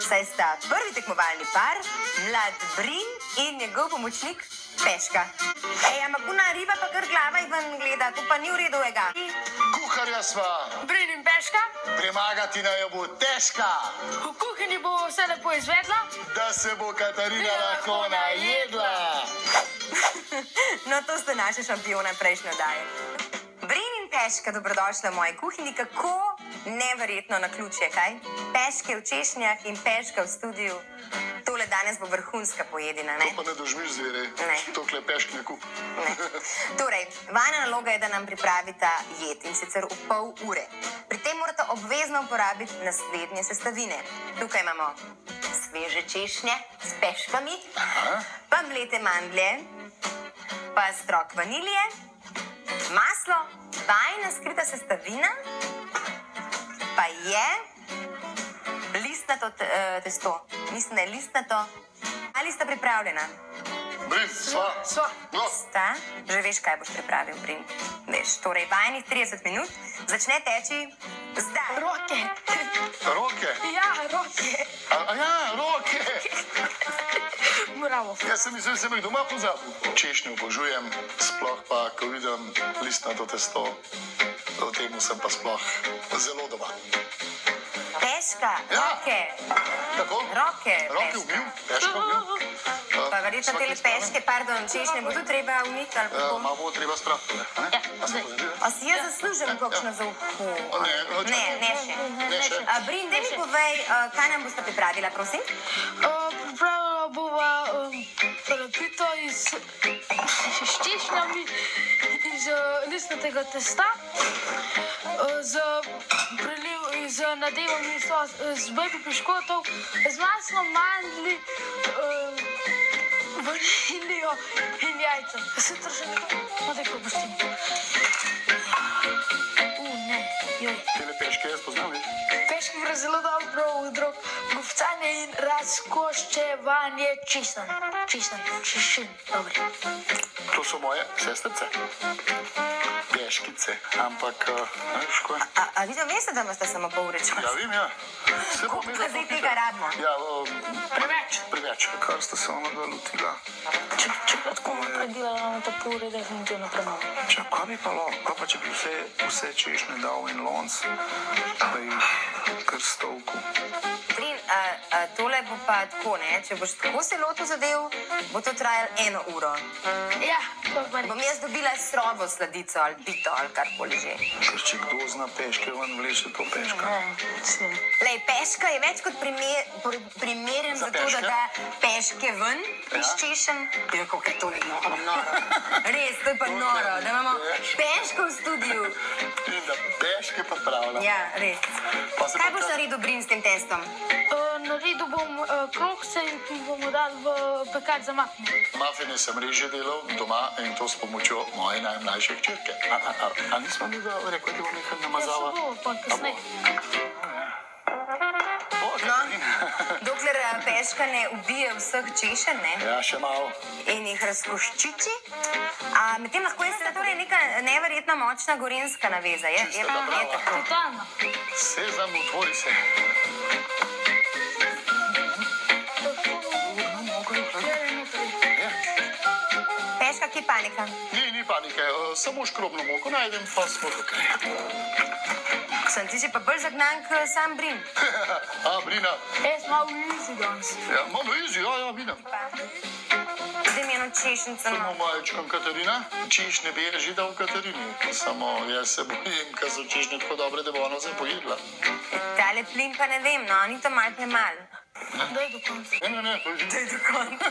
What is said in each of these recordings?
saj sta prvi tekmovalni par, mlad Brin in njegov pomočnik Peška. Ej, ampak ona riba pa kar glava ven gleda, to pa ni v redu, ega. Kuharja sva. Brin in Peška? Premagati naj jo bo težka. V kuhinji bo vse lepo izvedla? Da se bo Katarina lahko najedla. No, to sta naša šampiona prejšnje oddaje. Brin in Peška, dobrodošla v moji kuhinji. Kako neverjetno naključje, kaj? Peške v češnjah in Peška v studiu. Tole danes bo vrhunska pojedina, ne? To pa ne dožmiš zvere. Ne. Tokle Pešk ne kup. Ne. Torej, vajna naloga je, da nam pripravita jed in sicer v pol ure. Pri tem morata obvezno uporabiti naslednje sestavine. Tukaj imamo sveže češnje s peškami, pa mlete mandlje, pa strok vanilije, maslo, vajna skrita sestavina, pa je listnato testo. Mislim, da je listnato. Ali sta pripravljena? Brin, sva. Sva. No. Sta? Že veš, kaj boš pripravil, Brin. Veš, torej, vajnih 30 minut začne teči zdaj. Roke. Roke. Ja, roke. Ja, roke. Bravo. Jaz sem mislil, da sem jih doma pozabil. Češnjo obožujem, sploh pa, ko vidim listnato testo, o temu sem pa sploh zelo doma. Peška, Ja. roke. Tako? Roke, Roke Peška. ubil, Peška ubil. Pa verjetno te peške, pardon, češnje bo tudi treba umiti ali kako? Malo bo treba spraviti, ne? A se pozabili? A si jaz zaslužim kakšno za uho? Ne še. Ne še. Brin, daj mi povej, kaj nam boste pripravila, prosim? Pripravila bova pito s češnjami iz listnatega testa, z nadevanjem z baby piškotov, z maslom, mandli, vanilijo in jajca. Se troši nekaj? No, tako pustim. Ne, joj. Tele Peške jaz poznam, veš? Peški gre zelo dobro v drog. Govcanje in razkoščevanje čisten. Dobri. To so moje sestrice. Peškice. Ampak, veš, ko je? A vi to veste, da imate samo pol ure časa? Ja, vem, ja. Se bom Pa zdaj tega rabimo. Ja, Preveč. Kar ste se ona da lotila. Če pa tako bom predelala na ta pol ure, definitivno premalo. Če, kaj bi pa lahko, kaj pa če bi vse češnje dal in lonc, pa jih kar stovku? Brin, tole bo pa tako, ne? Če boš tako se lotil zadev, bo to trajalo 1 uro. Ja, to pa Bom jaz dobila srovo sladico ali pito ali karkoli že. Ker če kdo zna Peške ven vleče, to Peška. Lej, Peška je več kot primeren za to, da da Peške ven iz češenj. Ja, kako je tole noro. Res, to je pa noro, da imamo Peško v studiu. In da Peške pa pravila. Ja, res. Pa se Kaj pa boš naredil, Brin, s tem testom? Naredil bom krokse in bomo dali v pekač za mafne. Mafine sem res že delal doma in to s pomočjo moje najmlajše hčerke. A nismo mi da rekel, da bo nekaj namazala? Ja, se bo, pa kasneje. No, dokler Peška ne ubije vseh češenj, ne? Ja, še malo. In jih razkoščiči. Medtem lahko je seveda torej neka neverjetno močna gorenjska naveza. Je tako. Totalno. Sezam, otvori se. Peška, kje je panika? Ni panike, samo škrobno moko najdem, pa smo tukaj. Sem ti si pa bolj zagnan k sam Brin. Brina. Jaz malo easy danes. Ja, malo easy, ja, vidim. Zdaj mi eno češnico. Samo majčkam Katarina, češnje bi že dal Katarini. Samo jaz se bojim, ker so češnje tako dobre, da bo ona zdaj pojedla. Tale plin pa ne vem, no, ni to malo premal. Daj do konca. Ne, to je že. Daj do konca.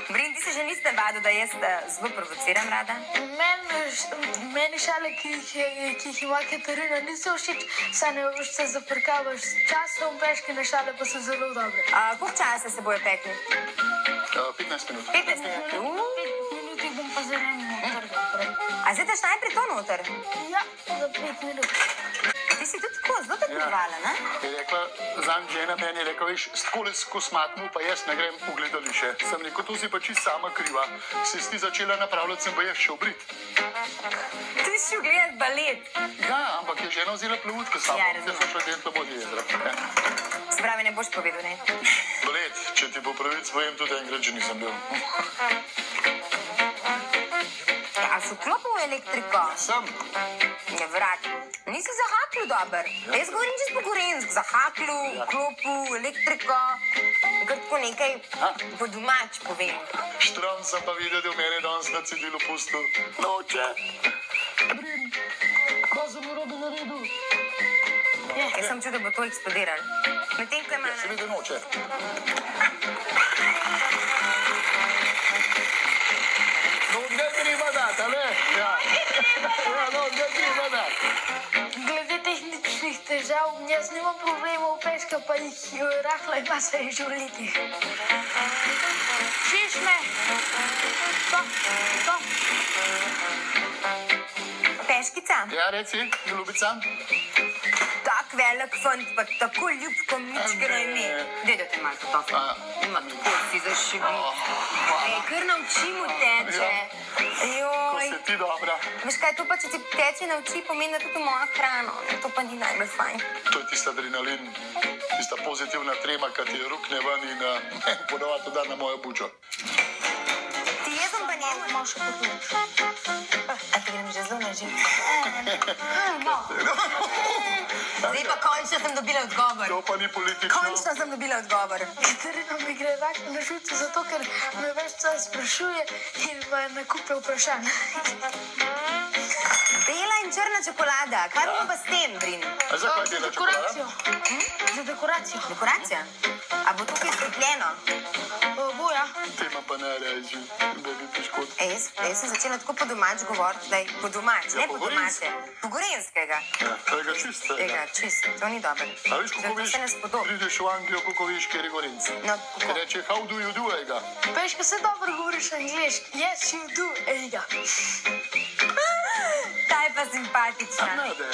Brin, ti se že nisi navadil, da jaz zelo provociram rada? Meni šale, ki jih ima Katarina, niso všeč, saj ne veš se zaprkavaš s časom, Peškine šale pa so zelo dobre. Koliko časa se bojo pekli? 15 minut. 15 minut. 5 minut jih bom pa zelenimo trgal. A zdaj daš najprej to noter? Ja, za 5 minut. Ti si tudi tako zelo tekmovala, ne? Je rekla, zanj žena meni je rekla, veš, s takole kosmatmu pa jaz ne grem v gledališče. Sem rekel, to si pa čist sama kriva. Si ti začela napravljati, sem pa jaz šel brit. Ti si šel gledati balet. Ja, ampak je žena vzela plavutke samo. Ja, razumem. Jaz sem šla delati v vodi jezera. Se pravi, ne ne boš povedal, ne? Bled, če ti po pravic povem, tudi enkrat že nisem bil. A si vklopil elektriko? Sem. Ne, vrat. Nisi zahakljal dober. Jaz govorim čisto po gorenjsk. Zahakljal, vklopil, elektriko. Kar tako nekaj po domač povem. Štrom sem pa videl, da v mene danes na cedilu pustil. Noče. Brin, kaj sem v robi naredil? Jaz sem čutil, da bo to eksplodiral. Medtem, ko ima... Ja, seveda noče. Ga treba dati, ali? Ja. Ja, ga treba dati. Glede tehničnih težav, jaz nimam problemov, Peška pa jih rahla ima se že v letih. Češne! To. Peškica, Ja, reci, ljubica. tak velik fant, pa tako ljub, ko mičkeno ime. Dej, da te malo potopi. Ima tako si zašibiti. Ej, kar na oči mu teče. Ko Joj. si ti dobra. Veš kaj, to pa če ti teče na oči, pomeni, da tudi moja hrana. To pa ni najbolj fajn. To je tista adrenalin, tista pozitivna trema, ki ti rukne ven in ponovadi to da na mojo bučo. Ti jezom pa njemu. Malo še potuš. A ti grem že zelo na živ. Zdaj pa končno sem dobila odgovor. To pa ni politično. Končno sem dobila odgovor. Katarina mi gre rahlo na živce, zato ker me več čas sprašuje in me na kupe vprašanj. Bela in črna čokolada. Kaj bomo pa s tem, Brin? A zakaj Za dela dekoracijo. čokolada? Za dekoracijo. Dekoracija? A bo tukaj stopljeno? Boja. Tema pa ne reži, da bi piškot. Jaz sem začela tako po domač govoriti, da je po domač, ne po domače. Po gorenskega. Ja, tega čistega. Tega, čist, to ni dobro. A veš, kako Zato veš, se ne spodobi. prideš v Anglijo, kako veš, kjer je Gorenc. No, Ker kako? reče, how do you do, ega? Peška, se dobro govoriš angliški. Yes, you do, ejga. Ta je pa simpatična. Ne, da.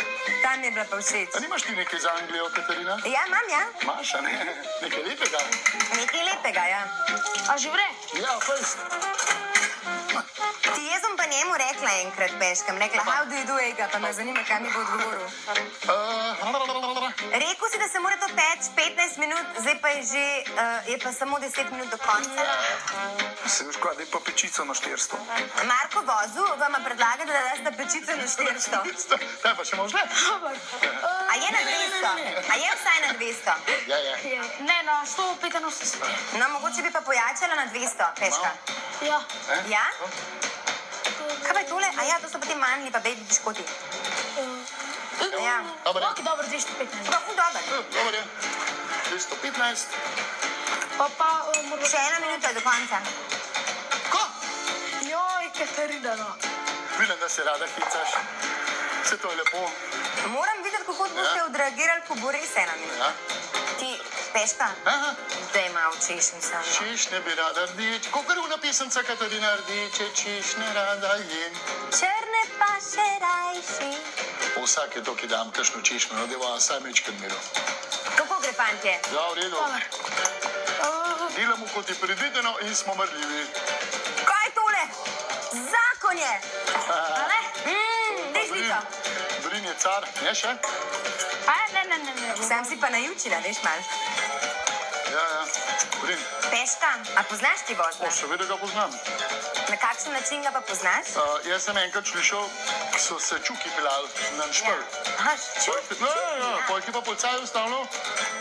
Ta mi je bila pa všeč. A nimaš ti nekaj za Anglijo, Katarina? Ja, imam, ja. Imaš, a ne? Nekaj lepega? Nekaj lepega, ja. A že vre? Ja, fejst. Ti jaz bom pa njemu rekla enkrat peškam. Rekla, how do you do, ega, pa me zanima, kaj mi bo odgovoril. Rekel si, da se mora to peči 15 minut, zdaj pa je že, je pa samo 10 minut do konca. Se veš kaj, da je pa pečico na 400. Marko Vozu vam predlaga, da daste pečico na 400. Kaj pa še možne? Dobar. A je na 200? A je vsaj na 200? Ja, ja. Ne, na 185. No, mogoče bi pa pojačala na 200, peška. Ja. Ja? Kaj pa je tole? A ja, to so potem manjli pa baby piškoti. Ja. Dobar, ja. Ok, dobro, 215. Pa ful dober. Dobar je. 215. Pa moramo... Še 1 minuta do konca. Ko? Joj, Katarina, no. Vidim, da se rada hicaš. Vse to je lepo. Moram videti, kako boste odreagirali, ko bo res 1 minuta. Ja. Ti, peška, Aha. daj malo češnica. Češnje bi rada rdeče. Kakor una pisemca Katarina rdeče, češnje rada jem. Črne pa še rajši. Po vsake toki dam kakšno češnjo, da bo saj mečkam miro. Kako gre, fantje? Ja, v redu. Dobar. Delamo kot je predvideno in smo marljivi. Kaj je tole? Zakon je. Ale? Dej žlico. Brin je car, ne še? A, ne. Sem si pa najučila, veš mal. Ja, ja. Brin, Peška, a poznaš ti Vozna? seveda ga poznam. Na kakšen način ga pa poznaš? Jaz sem enkrat slišal, so se čuki pelali na špel. Aha, čuj. Ja, pojki pa policaj ustavno,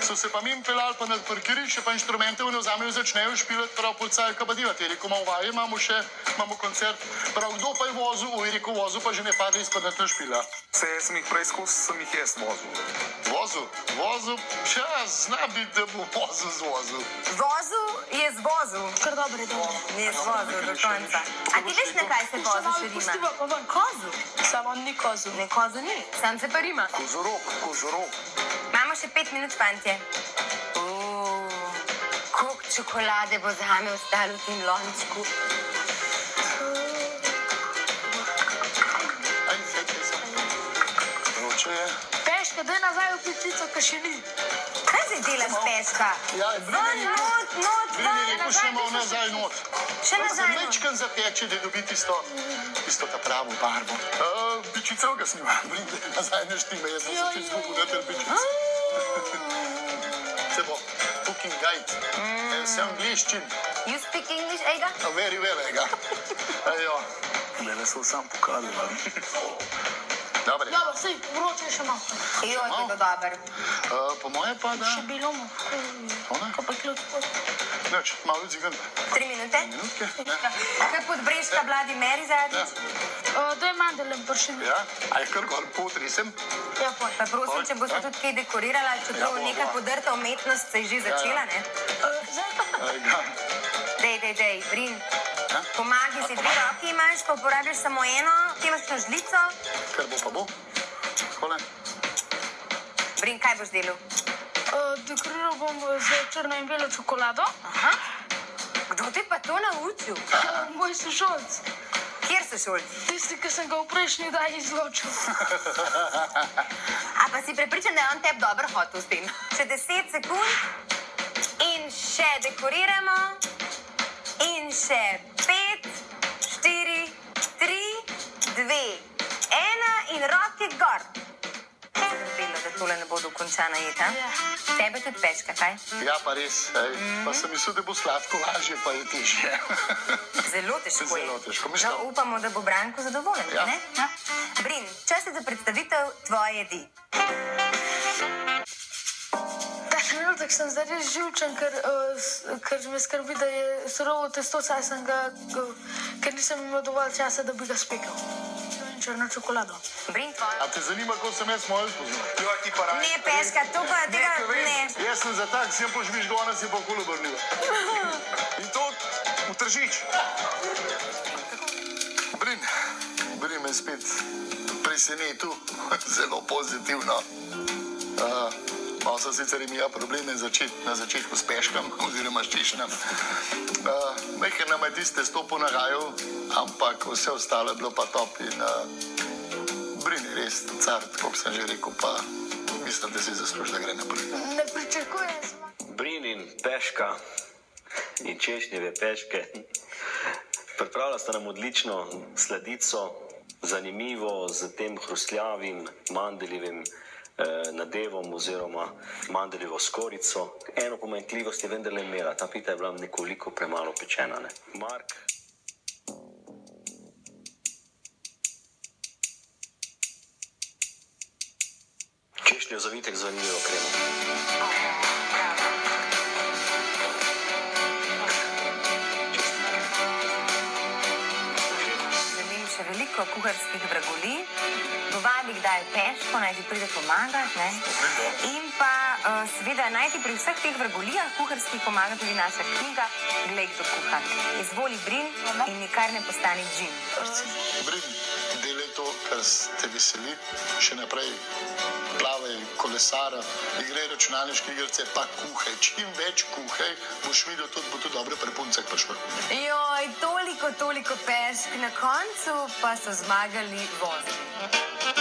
so se pa mim pelali pa na parkirišče, pa inštrumente ne vzamejo, začnejo špilati, prav policaj, kaj pa delati. Je rekel, malo vaje imamo koncert, prav kdo pa je vozil, je rekel, vozil pa že ne pade izpod na ta špila. Se sem jih preizkusil, sem jih jaz vozil. Vozil, zna biti, da bo vozil z vozil. Vozil je z vozil. Kar dobro je dobro. Je z vozil do konca. A ti veš, na kaj se vozil še rima? Pustiva pa ven. Kozu. Samo ni kozu. Ne, kozu ni, sam se pa rima. Kozorog. Imamo še 5 minut, fantje. Koliko čokolade bo zame ostalo v tem lončku? Aj, sedaj se. Vroče je. Peška, daj nazaj v pečico, ka še ni. Kaj zdaj delaš, Peška? Ja, Ven, not, Brin je rekel, še malo nazaj. nazaj not. Še nazaj not. Mečkan zateče, da dobi tisto ta pravo barvo. Bičica ga snima, Brin, da nazaj ne štima, jaz sem se čez zgubil na tem bičici. Se bo. se angliščin. You speak English, Ega? Very well, Ega. Ejo. Glede so sam pokazali. Dobre. Dobro, sej, vroče še malo. Jo, je to dobro. Po moje pa, da... Še bilo mu. Ona? Ko pa ključ pot. Neč, malo cigan. 3 minute? Minutke? Ne? Kaj pod Breška Bloody Mary zadnjič? Daj mandalem pršim. Ja? A je kar gor potrisem? Ja, poj. Pa prosim, če boste tudi kaj dekorirala, čeprav neka podrta umetnost se je že začela, ne? Zdaj pa. Ega. Dej, Brin. Pomagi si, 2 roki imaš, pa uporabiš samo eno, ti imaš kakšno žlico. Kar bo pa bo? Takole. Brin, kaj boš delal? Dekoriral bom z črno in belo čokolado. Aha. Kdo te pa to naučil? Moj sošolc. Kjer so šolci? Tisti, ki sem ga v prejšnji daj izločil. A pa si prepričan, da je on tebi dobro hotel s tem? Še 10 sekund in še dekoriramo. In še 5, 4, 3, 2, 1 in roke gor. Zgrabilo, da tole ne bo dokončana jeta. Ja. Tebe tudi pečka, kaj? Ja, pa res. Pa sem mislil, da bo sladko lažje, pa je težje. Zelo težko je. Zelo težko. No, upamo, da bo Branko zadovoljen, Ja. ne? Ja. Brin, čas je za predstavitev tvoje jedi. Ta trenutek sem zdaj res živčen, ker me skrbi, da je surovo testo, saj sem ga, ker nisem imel dovolj časa, da bi ga spekel. In črno čokolado. Brin, tvoje. A te zanima, kako sem jaz mojo spoznal? Jo, ti pa raj. Ne, peška, to pa tega ne. Jaz sem za tak, sem požviš gona, si pa okolo obrnil. In to v Tržič. Brin me spet presenetil, zelo pozitivno. Malo so sicer imela probleme na začetku s peškam oziroma s češnjem. Nekaj nam je tiste stopo nagajal, ampak vse ostalo je bilo pa top in Brin je res car, kot sem že rekel, pa mislim, da si zasluži, da gre naprej. Ne pričakujem zmag. Brin in peška in češnjeve peške. Pripravila sta nam odlično sladico, zanimivo z tem hrustljavim mandeljevim nadevom oziroma mandeljevo skorico. Eno pomanjkljivost je vendarle imela, ta pita je bila nekoliko premalo pečena. Ne? Mark. Češnjo zavitek z vaniljevo kremo. Želim še veliko kuharskih vragolij. Povabi kdaj peško, naj ti pride pomagati, ne? In pa seveda naj ti pri vseh teh vrgolijah kuharskih pomaga tudi naša knjiga Glej, kdo kuha. Izvoli Brin in nikar ne postani džin. Brin, delaj to, kar te veseli, še naprej plavaj, kolesara, igraj računalniške igrice, pa kuhaj. Čim več kuhaj, boš videl, tudi bo to dobro pri puncah prišlo. Joj, toliko pešk, na koncu pa so zmagali vozni.